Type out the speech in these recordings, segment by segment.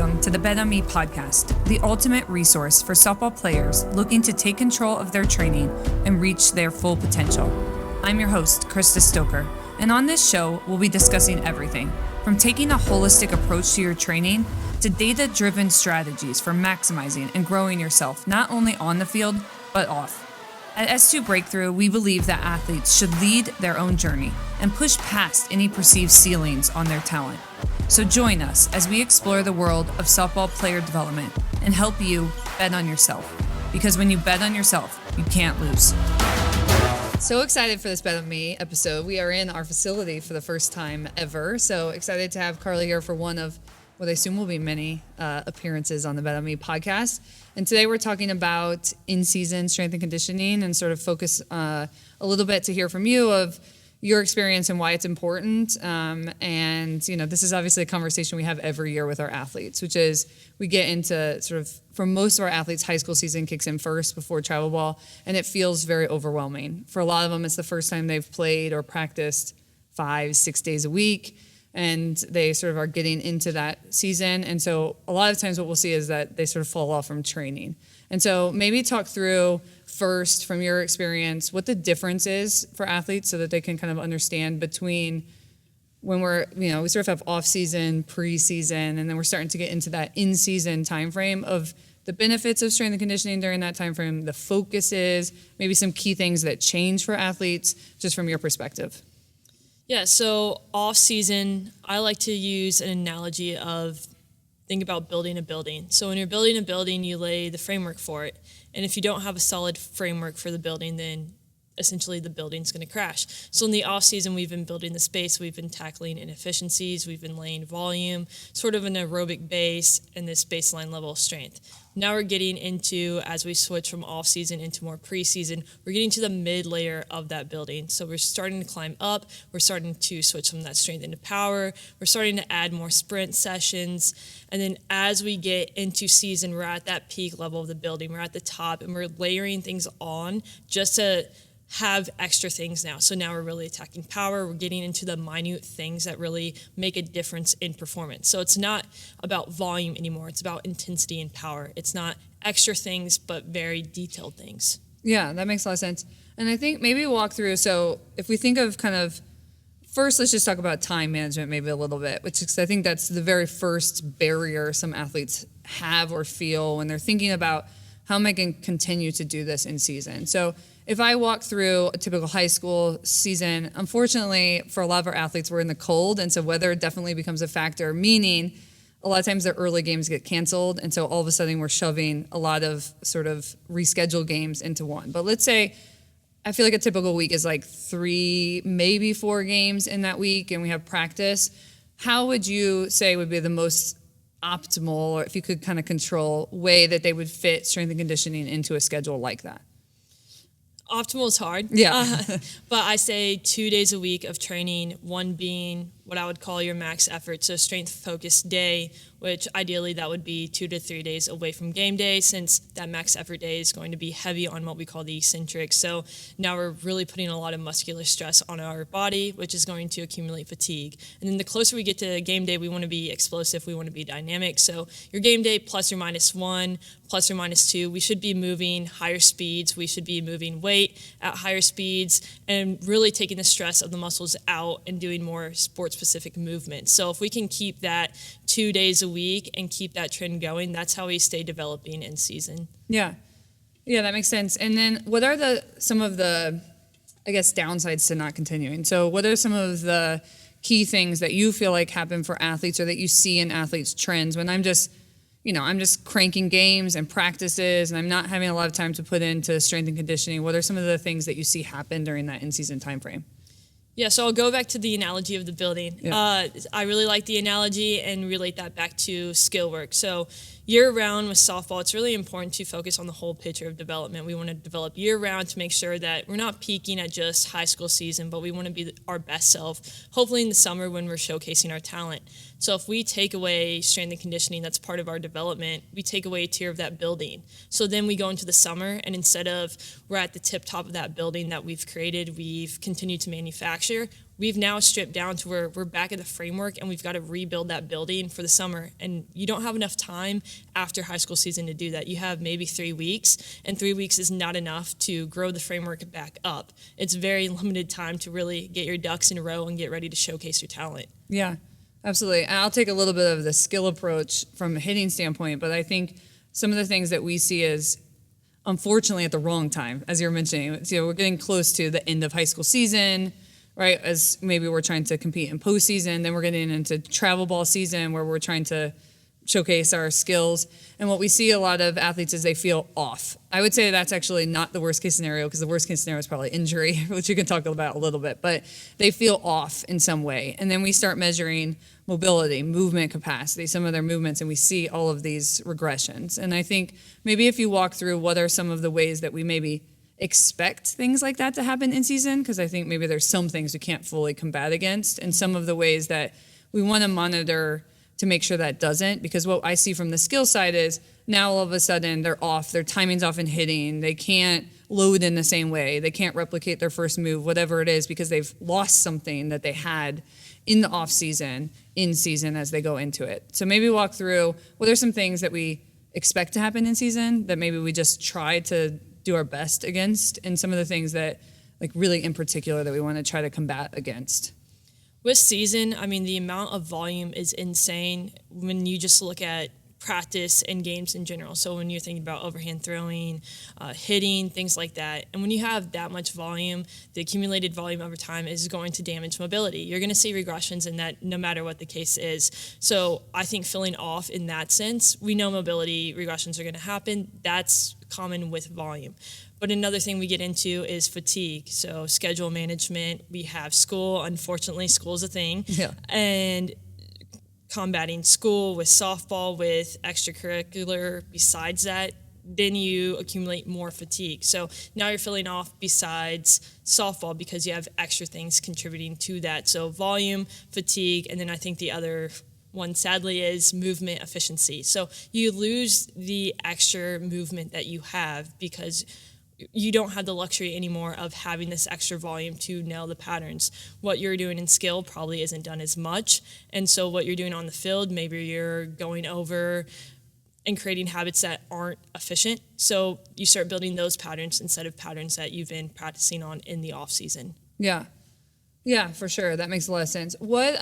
Welcome to the Bet On Me podcast, the ultimate resource for softball players looking to take control of their training and reach their full potential. I'm your host, Krista Stoker, and on this show, we'll be discussing everything from taking a holistic approach to your training to data-driven strategies for maximizing and growing yourself not only on the field, but off. At S2 Breakthrough, we believe that athletes should lead their own journey and push past any perceived ceilings on their talent. So join us as we explore the world of softball player development and help you bet on yourself. Because when you bet on yourself, you can't lose. So excited for this Bet On Me episode. We are in our facility for the first time ever. So excited to have Karli here for one of what I assume will be many appearances on the Bet On Me podcast. And today we're talking about in-season strength and conditioning and sort of focus a little bit to hear from you of your experience and why it's important. And, you know, this is obviously a conversation we have every year with our athletes, which is we get into sort of, for most of our athletes, high school season kicks in first before travel ball, and it feels very overwhelming. For a lot of them, it's the first time they've played or practiced 5-6 days a week, and they sort of are getting into that season. And so a lot of times what we'll see is that they sort of fall off from training. And so maybe talk through first from your experience what the difference is for athletes so that they can kind of understand between when we're, you know, we sort of have off-season, pre-season, and then we're starting to get into that in-season time frame of the benefits of strength and conditioning during that time frame, the focuses, maybe some key things that change for athletes, just from your perspective. Yeah, so off-season, I like to use an analogy of think about building a building. So when you're building a building, you lay the framework for it. And if you don't have a solid framework for the building, then essentially the building's going to crash. So in the off season, we've been building the space, we've been tackling inefficiencies, we've been laying volume, sort of an aerobic base and this baseline level of strength. Now we're getting into, as we switch from off season into more preseason, we're getting to the mid layer of that building. So we're starting to climb up, we're starting to switch from that strength into power, we're starting to add more sprint sessions. And then as we get into season, we're at that peak level of the building, we're at the top, and we're layering things on just to have extra things now. So now we're really attacking power. We're getting into the minute things that really make a difference in performance. So it's not about volume anymore. It's about intensity and power. It's not extra things, but very detailed things. Yeah, that makes a lot of sense. And I think maybe walk through, so if we think of kind of, first let's just talk about time management maybe a little bit, which is, I think that's the very first barrier some athletes have or feel when they're thinking about how am I going to continue to do this in season. So if I walk through a typical high school season, unfortunately, for a lot of our athletes, we're in the cold, and so weather definitely becomes a factor, meaning a lot of times their early games get canceled, and so all of a sudden we're shoving a lot of sort of rescheduled games into one. But let's say, I feel like a typical week is like 3, maybe 4 games in that week, and we have practice. How would you say would be the most optimal, or if you could kind of control, way that they would fit strength and conditioning into a schedule like that? Optimal is hard. Yeah. But I say 2 days a week of training, one being what I would call your max effort, so strength-focused day, which ideally that would be 2 to 3 days away from game day, since that max effort day is going to be heavy on what we call the eccentrics. So now we're really putting a lot of muscular stress on our body, which is going to accumulate fatigue. And then the closer we get to game day, we want to be explosive, we want to be dynamic. So your game day plus or minus 1, plus or minus 2, we should be moving higher speeds, we should be moving weight at higher speeds, and really taking the stress of the muscles out and doing more sport-specific movements. So if we can keep that 2 days a week and keep that trend going, that's how we stay developing in season. Yeah, that makes sense. And then what are some of the, I guess, downsides to not continuing? So what are some of the key things that you feel like happen for athletes or that you see in athletes' trends when I'm just cranking games and practices and I'm not having a lot of time to put into strength and conditioning? What are some of the things that you see happen during that in-season time frame? Yeah, so I'll go back to the analogy of the building. Yeah. I really like the analogy and relate that back to skill work. So year-round with softball, it's really important to focus on the whole picture of development. We want to develop year-round to make sure that we're not peaking at just high school season, but we want to be our best self, hopefully in the summer when we're showcasing our talent. So if we take away strength and conditioning, that's part of our development, we take away a tier of that building. So then we go into the summer, and instead of we're at the tip top of that building that we've created, we've continued to manufacture, we've now stripped down to where we're back at the framework and we've got to rebuild that building for the summer. And you don't have enough time after high school season to do that. You have maybe 3 weeks, and 3 weeks is not enough to grow the framework back up. It's very limited time to really get your ducks in a row and get ready to showcase your talent. Yeah, absolutely. And I'll take a little bit of the skill approach from a hitting standpoint, but I think some of the things that we see is unfortunately at the wrong time, as you're mentioning. So we're getting close to the end of high school season, right? As maybe we're trying to compete in postseason, then we're getting into travel ball season where we're trying to showcase our skills. And what we see a lot of athletes is they feel off. I would say that's actually not the worst case scenario, because the worst case scenario is probably injury, which you can talk about a little bit, but they feel off in some way. And then we start measuring mobility, movement capacity, some of their movements, and we see all of these regressions. And I think maybe if you walk through what are some of the ways that we maybe expect things like that to happen in season, because I think maybe there's some things we can't fully combat against, and some of the ways that we want to monitor to make sure that doesn't. Because what I see from the skill side is now all of a sudden they're off, their timing's off in hitting, they can't load in the same way, they can't replicate their first move, whatever it is, because they've lost something that they had in the off season, in season as they go into it. So maybe walk through what are some things that we expect to happen in season that maybe we just try to do our best against, and some of the things that like really in particular that we want to try to combat against. With season, I mean, the amount of volume is insane when you just look at practice and games in general. So when you're thinking about overhand throwing, hitting, things like that. And when you have that much volume, the accumulated volume over time is going to damage mobility. You're going to see regressions in that no matter what the case is. So I think filling off in that sense, we know mobility regressions are going to happen. That's common with volume. But another thing we get into is fatigue. So schedule management, we have school. Unfortunately, school is a thing. Yeah. And combating school with softball, with extracurricular besides that, then you accumulate more fatigue. So now you're filling off besides softball because you have extra things contributing to that. So volume, fatigue, and then I think the other one sadly is movement efficiency. So you lose the extra movement that you have because you don't have the luxury anymore of having this extra volume to nail the patterns. What you're doing in skill probably isn't done as much. And so what you're doing on the field, maybe you're going over and creating habits that aren't efficient. So you start building those patterns instead of patterns that you've been practicing on in the off season. Yeah. Yeah, for sure. That makes a lot of sense. What,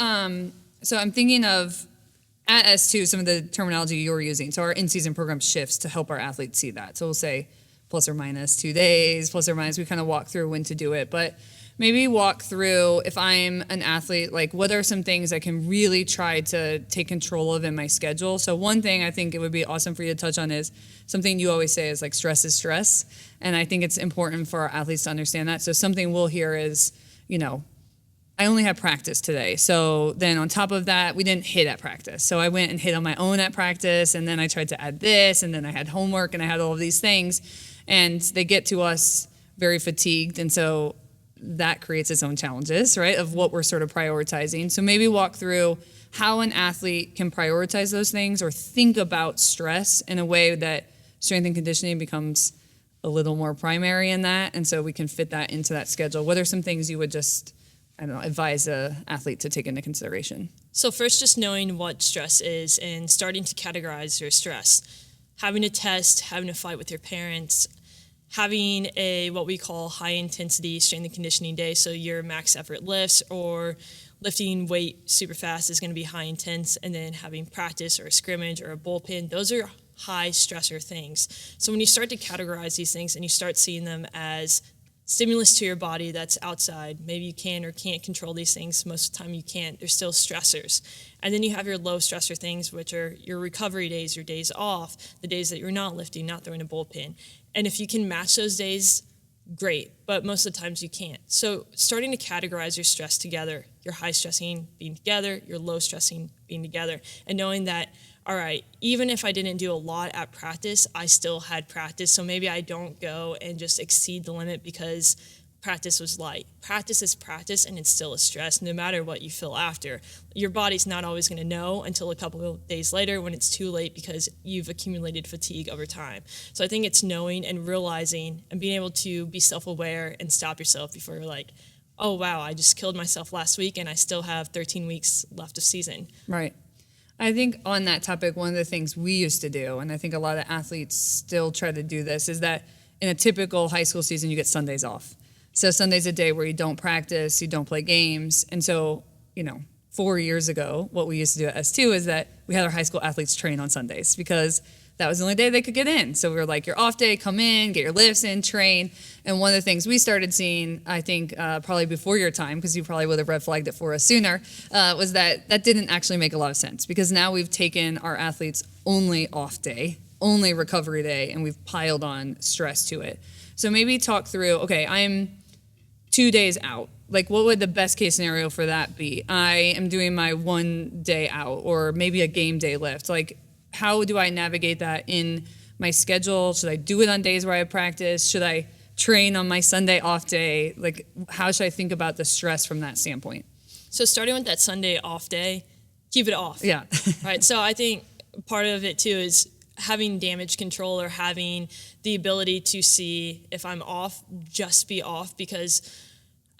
so I'm thinking of at S2, some of the terminology you're using. So our in-season program shifts to help our athletes see that. So we'll say plus or minus 2 days, plus or minus, we kind of walk through when to do it. But maybe walk through, if I'm an athlete, like what are some things I can really try to take control of in my schedule? So one thing I think it would be awesome for you to touch on is something you always say is like stress is stress. And I think it's important for our athletes to understand that. So something we'll hear is, you know, I only had practice today. So then on top of that, we didn't hit at practice. So I went and hit on my own at practice, and then I tried to add this, and then I had homework, and I had all of these things. And they get to us very fatigued. And so that creates its own challenges, right, of what we're sort of prioritizing. So maybe walk through how an athlete can prioritize those things or think about stress in a way that strength and conditioning becomes a little more primary in that. And so we can fit that into that schedule. What are some things you would just, I don't know, advise an athlete to take into consideration? So first, just knowing what stress is and starting to categorize your stress. Having a test, having a fight with your parents, having a what we call high intensity strength and conditioning day. So your max effort lifts or lifting weight super fast is going to be high intense, and then having practice or a scrimmage or a bullpen, those are high stressor things. So when you start to categorize these things and you start seeing them as stimulus to your body that's outside, maybe you can or can't control these things. Most of the time you can't. They're still stressors. And then you have your low stressor things, which are your recovery days, your days off, the days that you're not lifting, not throwing a bullpen. And if you can match those days, great. But most of the times you can't. So starting to categorize your stress together, your high stressing being together, your low stressing being together, and knowing that, all right, even if I didn't do a lot at practice, I still had practice. So maybe I don't go and just exceed the limit because practice was light. Practice is practice, and it's still a stress no matter what you feel after. Your body's not always going to know until a couple of days later when it's too late because you've accumulated fatigue over time. So I think it's knowing and realizing and being able to be self-aware and stop yourself before you're like, oh, wow, I just killed myself last week and I still have 13 weeks left of season. Right. I think on that topic, one of the things we used to do, and I think a lot of athletes still try to do this, is that in a typical high school season, you get Sundays off. So Sunday's a day where you don't practice, you don't play games. And so, 4 years ago, what we used to do at S2 is that we had our high school athletes train on Sundays because that was the only day they could get in. So we were like, your off day, come in, get your lifts in, train. And one of the things we started seeing, I think probably before your time, because you probably would have red flagged it for us sooner, was that didn't actually make a lot of sense, because now we've taken our athletes' only off day, only recovery day, and we've piled on stress to it. So maybe talk through, okay, I'm 2 days out. Like, what would the best case scenario for that be? I am doing my 1 day out, or maybe a game day lift. Like, how do I navigate that in my schedule? Should I do it on days where I practice? Should I train on my Sunday off day? Like, how should I think about the stress from that standpoint? So starting with that Sunday off day, keep it off. Yeah. Right. So I think part of it too is having damage control, or having the ability to see if I'm off, just be off. Because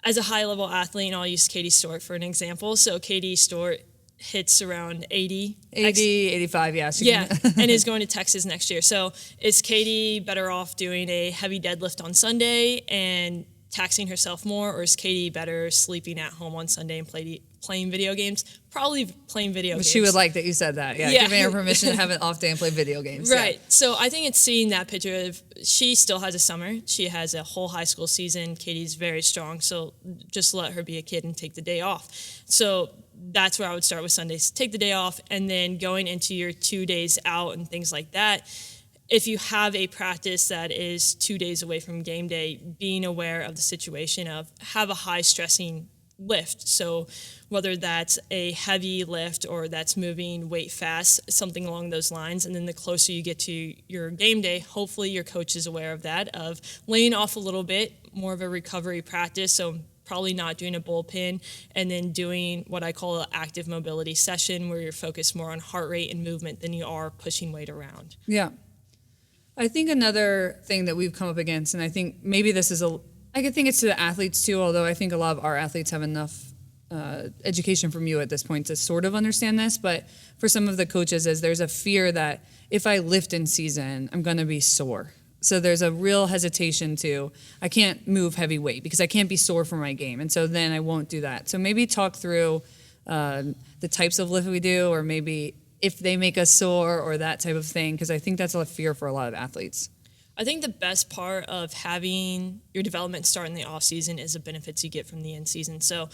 as a high level athlete, and I'll use Katie Stewart for an example. So Katie Stewart hits around 80, 85, yeah. And is going to Texas next year. So is Katie better off doing a heavy deadlift on Sunday and taxing herself more, or is Katie better sleeping at home on Sunday and playing video games? Probably playing video games. She would like that you said that. Yeah, giving her permission to have an off day and play video games. Right. Yeah. So I think it's seeing that picture of, she still has a summer. She has a whole high school season. Katie's very strong. So just let her be a kid and take the day off. So that's where I would start with Sundays. Take the day off, and then going into your 2 days out and things like that. If you have a practice that is 2 days away from game day, being aware of the situation of, have a high stressing lift. So whether that's a heavy lift or that's moving weight fast, something along those lines. And then the closer you get to your game day, hopefully your coach is aware of that, of laying off a little bit, more of a recovery practice. So probably not doing a bullpen, and then doing what I call an active mobility session, where you're focused more on heart rate and movement than you are pushing weight around. Yeah. I think another thing that we've come up against, and I think maybe this is I could think it's to the athletes too, although I think a lot of our athletes have enough education from you at this point to sort of understand this, but for some of the coaches, is there's a fear that if I lift in season, I'm going to be sore. So there's a real hesitation to, I can't move heavy weight because I can't be sore for my game. And so then I won't do that. So maybe talk through the types of lift we do, or maybe if they make us sore or that type of thing, because I think that's a fear for a lot of athletes. I think the best part of having your development start in the off season is the benefits you get from the in season. So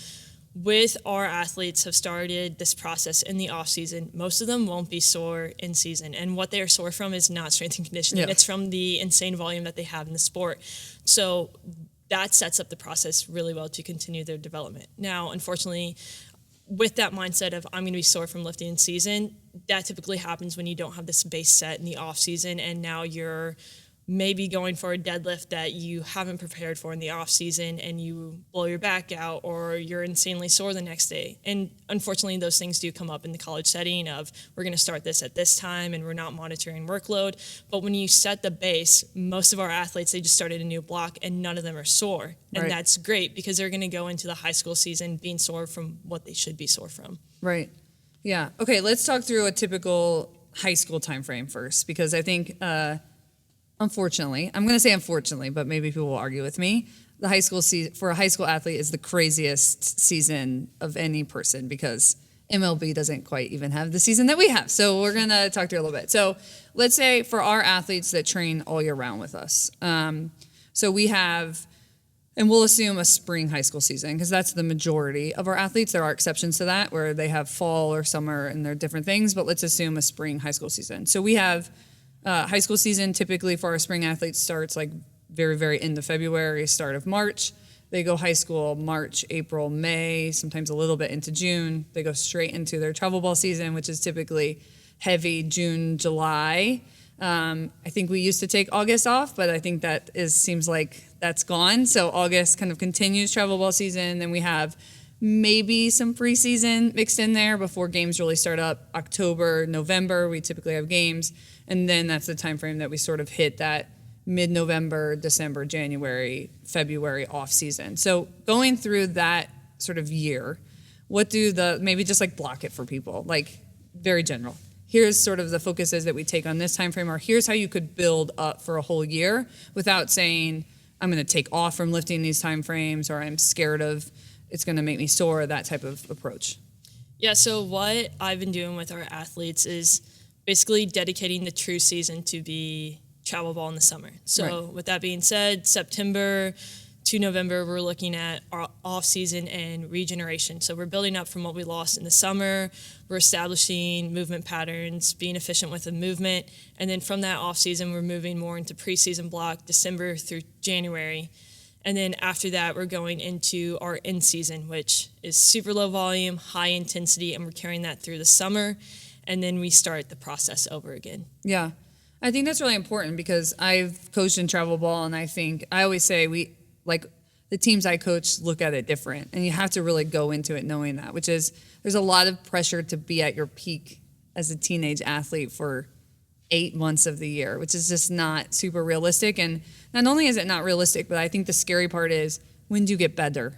with our athletes have started this process in the off season, most of them won't be sore in season. And what they are sore from is not strength and conditioning. Yeah. It's from the insane volume that they have in the sport. So that sets up the process really well to continue their development. Now, unfortunately, with that mindset of, I'm going to be sore from lifting in season, that typically happens when you don't have this base set in the off season, and now you're maybe going for a deadlift that you haven't prepared for in the off season, and you blow your back out, or you're insanely sore the next day. And unfortunately, those things do come up in the college setting of, we're going to start this at this time and we're not monitoring workload. But when you set the base, most of our athletes, they just started a new block and none of them are sore. And Right. That's great, because they're going to go into the high school season being sore from what they should be sore from. Right. Yeah. Okay, let's talk through a typical high school time frame first, because I think unfortunately, I'm going to say unfortunately, but maybe people will argue with me, the high school season for a high school athlete is the craziest season of any person, because MLB doesn't quite even have the season that we have. So we're going to talk through a little bit. So let's say for our athletes that train all year round with us, so we have, and we'll assume a spring high school season, because that's the majority of our athletes. There are exceptions to that where they have fall or summer and they're different things, but let's assume a spring high school season. So we have high school season typically for our spring athletes starts like very, very end of February, start of March. They go high school March, April, May, sometimes a little bit into June. They go straight into their travel ball season, which is typically heavy June, July. I think we used to take August off, but I think that seems like that's gone. So August kind of continues travel ball season. Then we have maybe some preseason mixed in there before games really start up. October, November, we typically have games. And then that's the time frame that we sort of hit that mid-November, December, January, February off season. So going through that sort of year, what do maybe just like block it for people, like very general. Here's sort of the focuses that we take on this time frame, or here's how you could build up for a whole year without saying, I'm going to take off from lifting these time frames, or I'm scared of it's going to make me sore, that type of approach. Yeah, so what I've been doing with our athletes is basically dedicating the true season to be travel ball in the summer. So with that being said, September to November, we're looking at our off season and regeneration. So we're building up from what we lost in the summer. We're establishing movement patterns, being efficient with the movement. And then from that off season, we're moving more into preseason block, December through January. And then after that, we're going into our in-season, which is super low volume, high intensity, and we're carrying that through the summer. And then we start the process over again. Yeah. I think that's really important because I've coached in travel ball, and I always say the teams I coach look at it different, and you have to really go into it knowing that, which is there's a lot of pressure to be at your peak as a teenage athlete for 8 months of the year, which is just not super realistic. And not only is it not realistic, but I think the scary part is, when do you get better?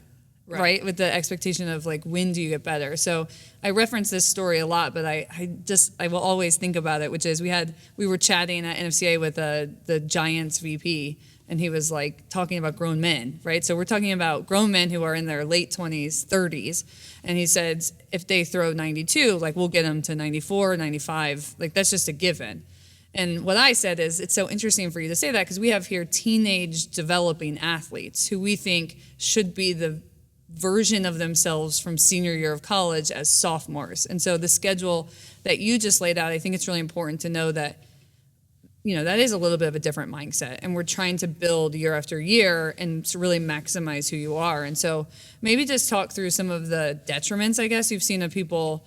Right? With the expectation of like, when do you get better? So I reference this story a lot, but I will always think about it, which is we were chatting at NFCA with the Giants VP, and he was like talking about grown men, right? So we're talking about grown men who are in their late 20s, 30s. And he said, if they throw 92, like we'll get them to 94, 95. Like that's just a given. And what I said is, it's so interesting for you to say that, because we have here teenage developing athletes who we think should be the version of themselves from senior year of college as sophomores. And so the schedule that you just laid out, I think it's really important to know that, that is a little bit of a different mindset. And we're trying to build year after year and to really maximize who you are. And so maybe just talk through some of the detriments, I guess, you've seen of people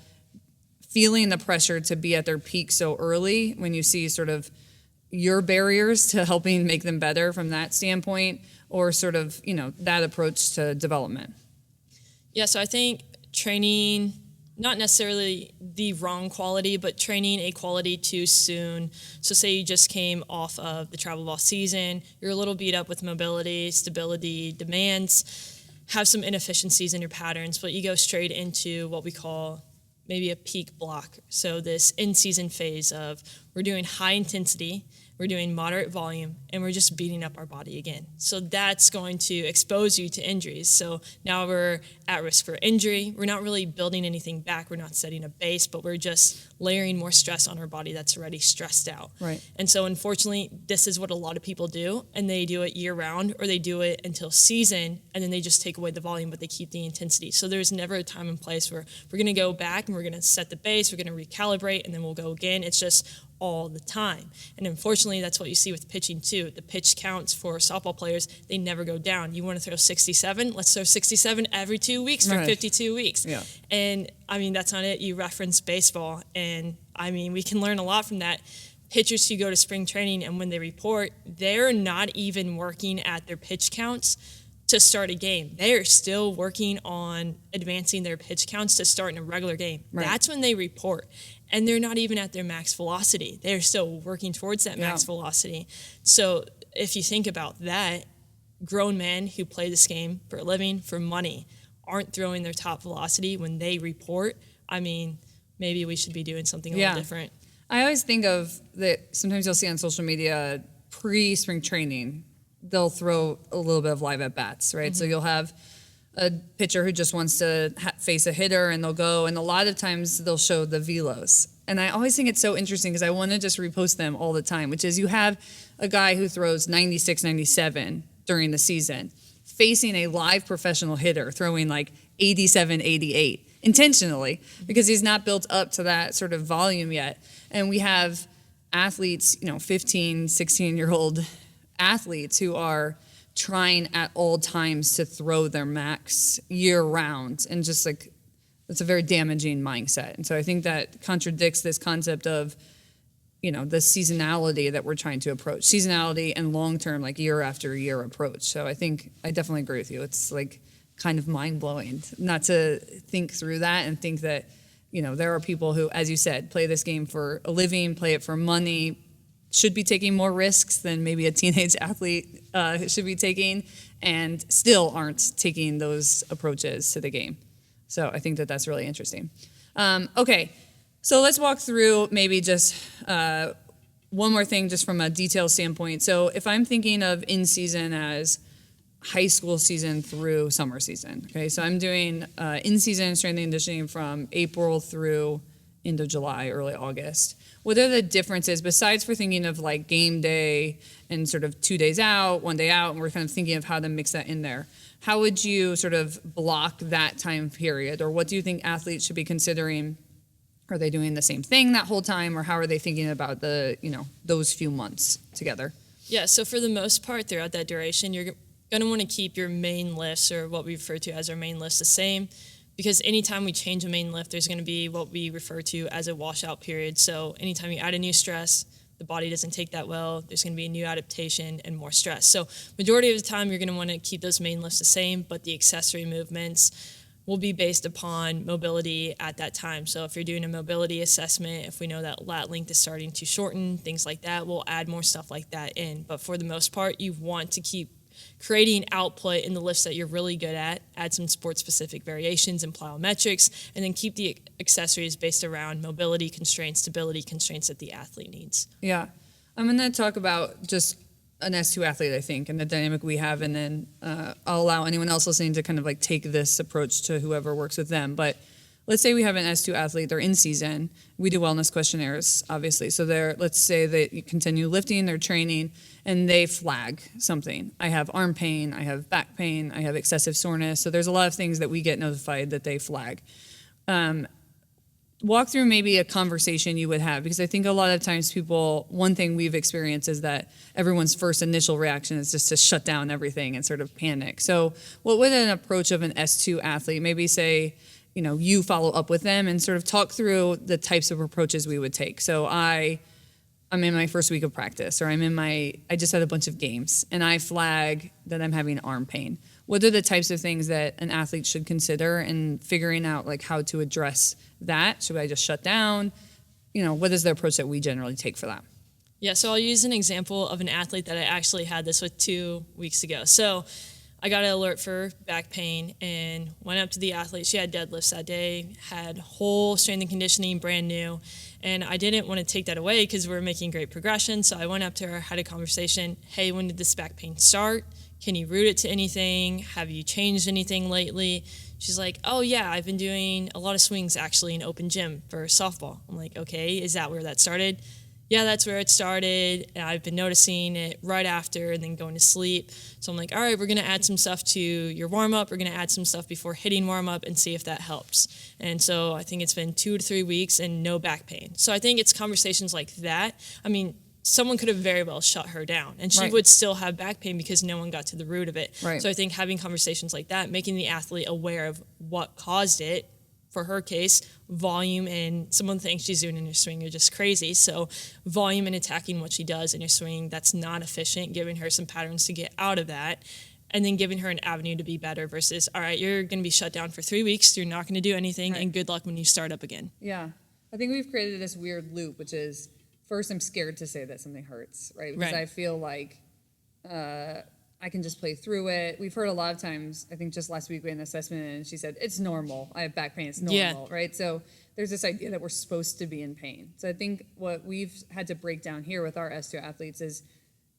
feeling the pressure to be at their peak so early, when you see sort of your barriers to helping make them better from that standpoint, or sort of, that approach to development. Yeah, so I think training, not necessarily the wrong quality, but training a quality too soon. So say you just came off of the travel ball season, you're a little beat up with mobility, stability, demands, have some inefficiencies in your patterns, but you go straight into what we call maybe a peak block. So this in-season phase of we're doing high intensity, we're doing moderate volume, and we're just beating up our body again. So that's going to expose you to injuries. So now we're at risk for injury. We're not really building anything back. We're not setting a base, but we're just layering more stress on our body that's already stressed out. Right. And so unfortunately, this is what a lot of people do, and they do it year round, or they do it until season, and then they just take away the volume, but they keep the intensity. So there's never a time and place where we're going to go back and we're going to set the base, we're going to recalibrate, and then we'll go again. It's just all the time. And unfortunately, that's what you see with pitching too. The pitch counts for softball players, they never go down. You want to throw 67? Let's throw 67 every 2 weeks for 52 weeks. Yeah. And I mean, that's not it. You reference baseball, and I mean, we can learn a lot from that. Pitchers who go to spring training, and when they report, they're not even working at their pitch counts to start a game. They are still working on advancing their pitch counts to start in a regular game. Right. That's when they report. And they're not even at their max velocity. They're still working towards that max velocity. So if you think about that, grown men who play this game for a living, for money, aren't throwing their top velocity when they report. I mean, maybe we should be doing something a little different. I always think of that. Sometimes you'll see on social media pre-spring training, they'll throw a little bit of live at bats, right? Mm-hmm. So you'll have a pitcher who just wants to face a hitter, and they'll go, and a lot of times they'll show the velos. And I always think it's so interesting because I want to just repost them all the time, which is you have a guy who throws 96, 97 during the season facing a live professional hitter throwing like 87, 88 intentionally, because he's not built up to that sort of volume yet. And we have athletes, 15, 16-year-old athletes who are trying at all times to throw their max year round, and just like it's a very damaging mindset. And so I think that contradicts this concept of the seasonality that we're trying to approach, seasonality and long-term, like year after year approach. So I think I definitely agree with you. It's like kind of mind-blowing not to think through that and think that there are people who, as you said, play this game for a living, play it for money, should be taking more risks than maybe a teenage athlete should be taking, and still aren't taking those approaches to the game. So I think that that's really interesting. Okay, so let's walk through maybe just one more thing just from a detail standpoint. So if I'm thinking of in-season as high school season through summer season, okay, so I'm doing in-season strength and conditioning from April through end of July, early August. What are the differences, besides for thinking of like game day and sort of 2 days out, 1 day out, and we're kind of thinking of how to mix that in there? How would you sort of block that time period? Or what do you think athletes should be considering? Are they doing the same thing that whole time, or how are they thinking about the, those few months together? Yeah, so for the most part, throughout that duration, you're going to want to keep your main lifts, or what we refer to as our main lifts, the same, because anytime we change a main lift, there's going to be what we refer to as a washout period. So anytime you add a new stress, the body doesn't take that well, there's going to be a new adaptation and more stress. So majority of the time, you're going to want to keep those main lifts the same, but the accessory movements will be based upon mobility at that time. So if you're doing a mobility assessment, if we know that lat length is starting to shorten, things like that, we'll add more stuff like that in. But for the most part, you want to keep creating output in the lifts that you're really good at, add some sport-specific variations and plyometrics, and then keep the accessories based around mobility constraints, stability constraints that the athlete needs. Yeah. I'm going to talk about just an S2 athlete, I think, and the dynamic we have, and then I'll allow anyone else listening to kind of like take this approach to whoever works with them. But let's say we have an S2 athlete, they're in season. We do wellness questionnaires, obviously. So let's say that you continue lifting, they're training, and they flag something. I have arm pain, I have back pain, I have excessive soreness. So there's a lot of things that we get notified that they flag. Walk through maybe a conversation you would have, because I think a lot of times one thing we've experienced is that everyone's first initial reaction is just to shut down everything and sort of panic. So what would an approach of an S2 athlete, maybe say, you follow up with them and sort of talk through the types of approaches we would take. So I'm in my first week of practice, or I just had a bunch of games, and I flag that I'm having arm pain. What are the types of things that an athlete should consider in figuring out like how to address that? Should I just shut down? What is the approach that we generally take for that? Yeah, so I'll use an example of an athlete that I actually had this with 2 weeks ago. So I got an alert for back pain and went up to the athlete. She had deadlifts that day, had whole strength and conditioning, brand new. And I didn't want to take that away because we were making great progression. So I went up to her, had a conversation. Hey, when did this back pain start? Can you root it to anything? Have you changed anything lately? She's like, oh yeah, I've been doing a lot of swings actually in open gym for softball. I'm like, okay, is that where that started? Yeah, that's where it started. And I've been noticing it right after and then going to sleep. So I'm like, all right, we're going to add some stuff to your warm-up. We're going to add some stuff before hitting warm-up and see if that helps. And so I think it's been 2 to 3 weeks and no back pain. So I think it's conversations like that. I mean, someone could have very well shut her down, and she would still have back pain because no one got to the root of it. Right. So I think having conversations like that, making the athlete aware of what caused it, for her case, volume and someone thinks she's doing in her swing are just crazy. So volume and attacking what she does in her swing that's not efficient, giving her some patterns to get out of that, and then giving her an avenue to be better versus, all right, you're going to be shut down for 3 weeks, you're not going to do anything, and good luck when you start up again. Yeah. I think we've created this weird loop, which is, first, I'm scared to say that something hurts, right? Because I feel like I can just play through it. We've heard a lot of times, I think just last week we had an assessment and she said, it's normal. I have back pain, it's normal, right? So there's this idea that we're supposed to be in pain. So I think what we've had to break down here with our S2 athletes is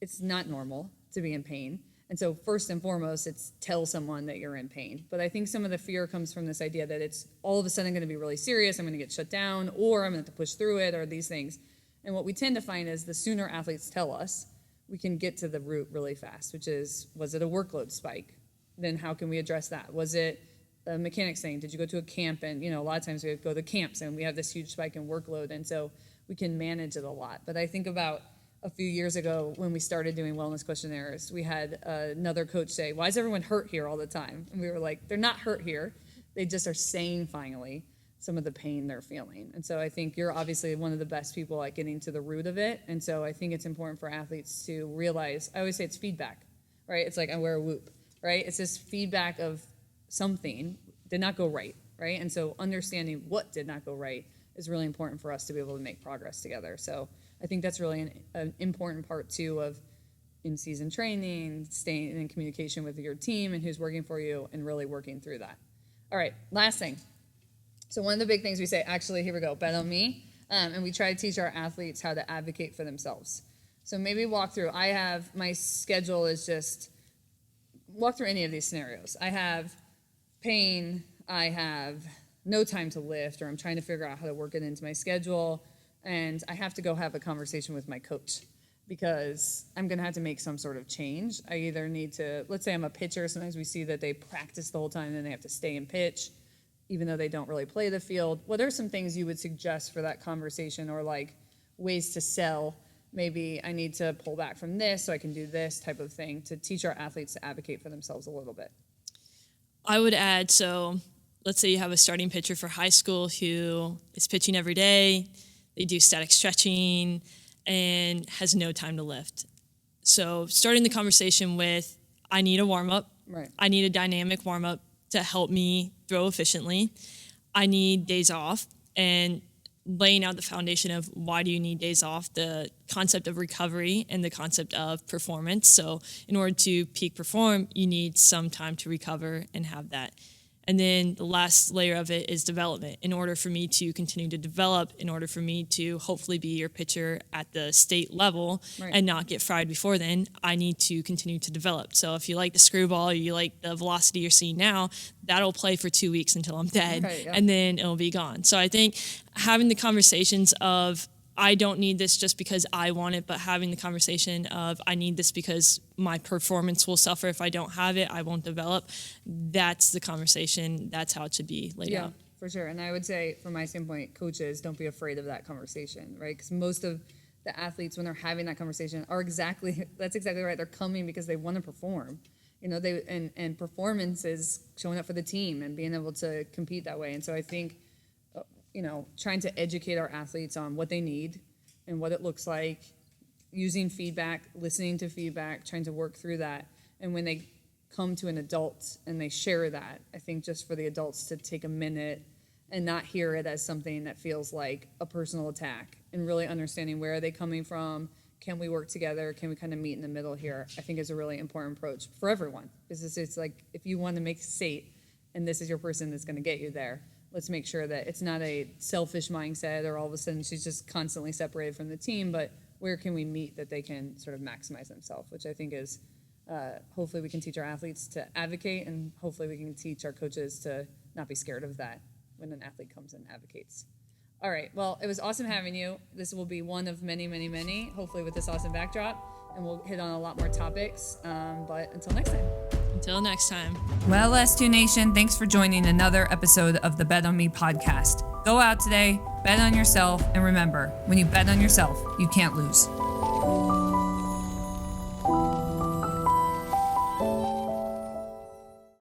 it's not normal to be in pain. And so first and foremost, it's tell someone that you're in pain. But I think some of the fear comes from this idea that it's all of a sudden going to be really serious, I'm going to get shut down, or I'm going to have to push through it, or these things. And what we tend to find is the sooner athletes tell us, we can get to the root really fast, which is, was it a workload spike? Then how can we address that? Was it a mechanic saying, did you go to a camp? And, a lot of times we go to camps and we have this huge spike in workload. And so we can manage it a lot. But I think about a few years ago when we started doing wellness questionnaires, we had another coach say, why is everyone hurt here all the time? And we were like, they're not hurt here. They just are saying finally some of the pain they're feeling. And so I think you're obviously one of the best people at getting to the root of it. And so I think it's important for athletes to realize, I always say it's feedback, right? It's like I wear a whoop, right? It's this feedback of something did not go right? And so understanding what did not go right is really important for us to be able to make progress together. So I think that's really an important part too of in-season training, staying in communication with your team and who's working for you, and really working through that. All right, last thing. So one of the big things we say, actually, here we go, bet on me. And we try to teach our athletes how to advocate for themselves. So maybe walk through. My schedule is just, walk through any of these scenarios. I have pain, I have no time to lift, or I'm trying to figure out how to work it into my schedule, and I have to go have a conversation with my coach because I'm going to have to make some sort of change. I either need to, let's say I'm a pitcher, sometimes we see that they practice the whole time and then they have to stay and pitch, even though they don't really play the field. What are some things you would suggest for that conversation, or like ways to sell? Maybe I need to pull back from this so I can do this type of thing to teach our athletes to advocate for themselves a little bit. I would add, so let's say you have a starting pitcher for high school who is pitching every day, they do static stretching, and has no time to lift. So starting the conversation with, I need a warm-up. Right. I need a dynamic warm-up to help me throw efficiently. I need days off, and laying out the foundation of why do you need days off, the concept of recovery and the concept of performance. So in order to peak perform, you need some time to recover and have that. And then the last layer of it is development. In order for me to continue to develop, in order for me to hopefully be your pitcher at the state level and not get fried before then, I need to continue to develop. So if you like the screwball, or you like the velocity you're seeing now, that'll play for 2 weeks until I'm dead, and then it'll be gone. So I think having the conversations of, I don't need this just because I want it, but having the conversation of, I need this because my performance will suffer if I don't have it, I won't develop. That's the conversation. That's how it should be laid out. Yeah, for sure. And I would say, from my standpoint, coaches, don't be afraid of that conversation, right? Because most of the athletes, when they're having that conversation, that's exactly right. They're coming because they want to perform. And performance is showing up for the team and being able to compete that way. And so I think, trying to educate our athletes on what they need and what it looks like, using feedback, listening to feedback, trying to work through that. And when they come to an adult and they share that, I think just for the adults to take a minute and not hear it as something that feels like a personal attack, and really understanding where are they coming from, can we work together, can we kind of meet in the middle here, I think is a really important approach for everyone. Because it's like, if you want to make state and this is your person that's going to get you there, let's make sure that it's not a selfish mindset or all of a sudden she's just constantly separated from the team, but where can we meet that they can sort of maximize themselves, which I think is, hopefully we can teach our athletes to advocate, and hopefully we can teach our coaches to not be scared of that when an athlete comes and advocates. All right, well, it was awesome having you. This will be one of many, many, many, hopefully with this awesome backdrop, and we'll hit on a lot more topics, but until next time. Until next time. Well, S2 Nation, thanks for joining another episode of the Bet on Me podcast. Go out today, bet on yourself, and remember, when you bet on yourself, you can't lose.